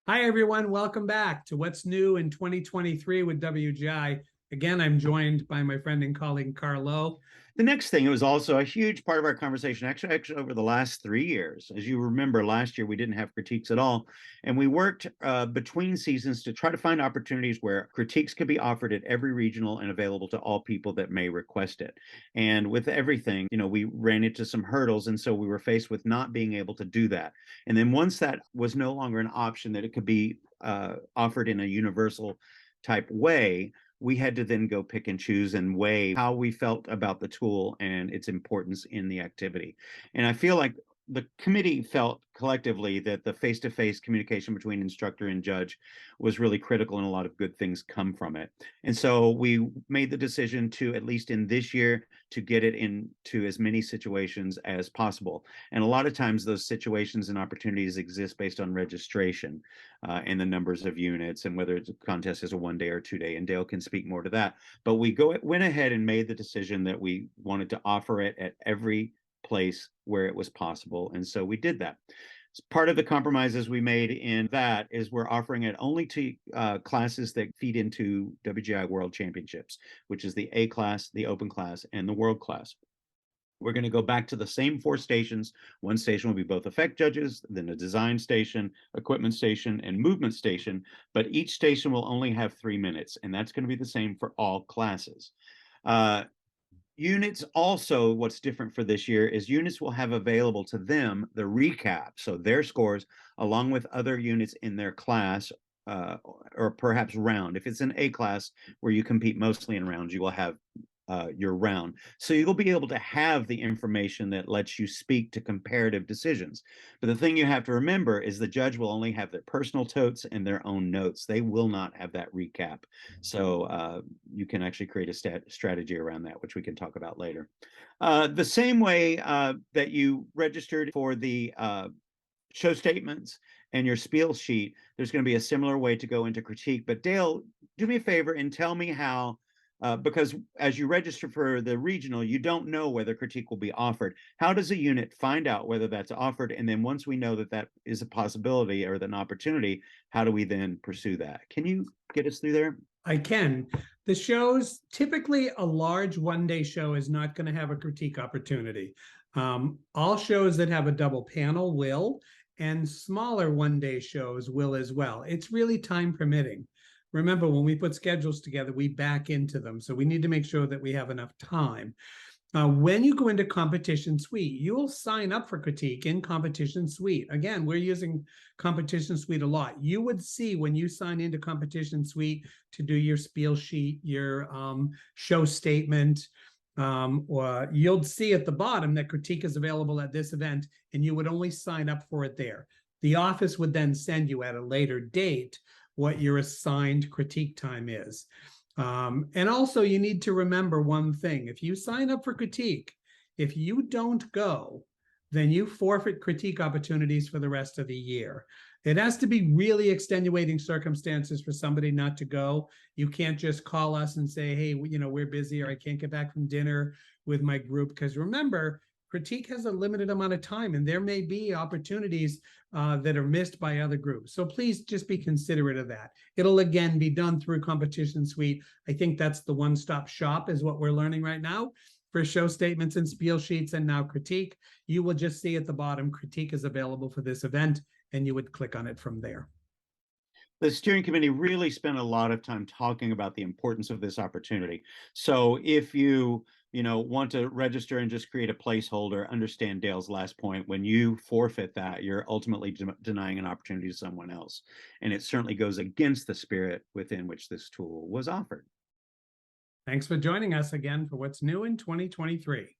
Hi, everyone. Welcome back to What's New in 2023 with WGI. Again, I'm joined by my friend and colleague, Carlo. The next thing, it was also a huge part of our conversation, actually over the last 3 years. As you remember, last year we didn't have critiques at all. And we worked between seasons to try to find opportunities where critiques could be offered at every regional and available to all people that may request it. And with everything, we ran into some hurdles. And so we were faced with not being able to do that. And then once that was no longer an option, that it could be offered in a universal type way, we had to then go pick and choose and weigh how we felt about the tool and its importance in the activity. And I feel like the committee felt collectively that the face-to-face communication between instructor and judge was really critical, and a lot of good things come from it. And so we made the decision to, at least in this year, to get it into as many situations as possible. And a lot of times those situations and opportunities exist based on registration and the numbers of units and whether it's a contest is a 1 day or 2 day, and Dale can speak more to that. But we went ahead and made the decision that we wanted to offer it at every place where it was possible. And so we did that. Part of the compromises we made in that is we're offering it only to classes that feed into WGI World Championships, which is the A class, the open class, and the world class. We're going to go back to the same 4 stations. One station will be both effect judges, then a design station, equipment station, and movement station, but each station will only have 3 minutes, and that's going to be the same for all classes. Units also, what's different for this year is units will have available to them the recap, so their scores along with other units in their class or perhaps round. If it's an A class where you compete mostly in rounds, you will have your round. So you'll be able to have the information that lets you speak to comparative decisions. But the thing you have to remember is the judge will only have their personal totes and their own notes. They will not have that recap. So you can actually create a strategy around that, which we can talk about later. The same way that you registered for the show statements and your spiel sheet, there's going to be a similar way to go into critique. But Dale, do me a favor and tell me how because as you register for the regional, you don't know whether critique will be offered. How does a unit find out whether that's offered? And then once we know that that is a possibility or an opportunity, how do we then pursue that? Can you get us through there? I can. The shows, typically a large 1 day show is not going to have a critique opportunity. All shows that have a double panel will, and smaller 1 day shows will as well. It's really time permitting. Remember, when we put schedules together, we back into them. So we need to make sure that we have enough time. When you go into Competition Suite, you'll sign up for critique in Competition Suite. Again, we're using Competition Suite a lot. You would see when you sign into Competition Suite to do your spiel sheet, your show statement, or you'll see at the bottom that critique is available at this event, and you would only sign up for it there. The office would then send you at a later date what your assigned critique time is. And also, you need to remember one thing. If you sign up for critique, if you don't go, then you forfeit critique opportunities for the rest of the year. It has to be really extenuating circumstances for somebody not to go. You can't just call us and say, hey, we're busy, or I can't get back from dinner with my group. Because remember, critique has a limited amount of time, and there may be opportunities that are missed by other groups. So please just be considerate of that. It'll again be done through Competition Suite. I think that's the one-stop shop is what we're learning right now for show statements and spiel sheets, and now critique. You will just see at the bottom, critique is available for this event, and you would click on it from there. The steering committee really spent a lot of time talking about the importance of this opportunity. So if you want to register and just create a placeholder, understand Dale's last point. When you forfeit that, you're ultimately denying an opportunity to someone else. And it certainly goes against the spirit within which this tool was offered. Thanks for joining us again for What's New in 2023.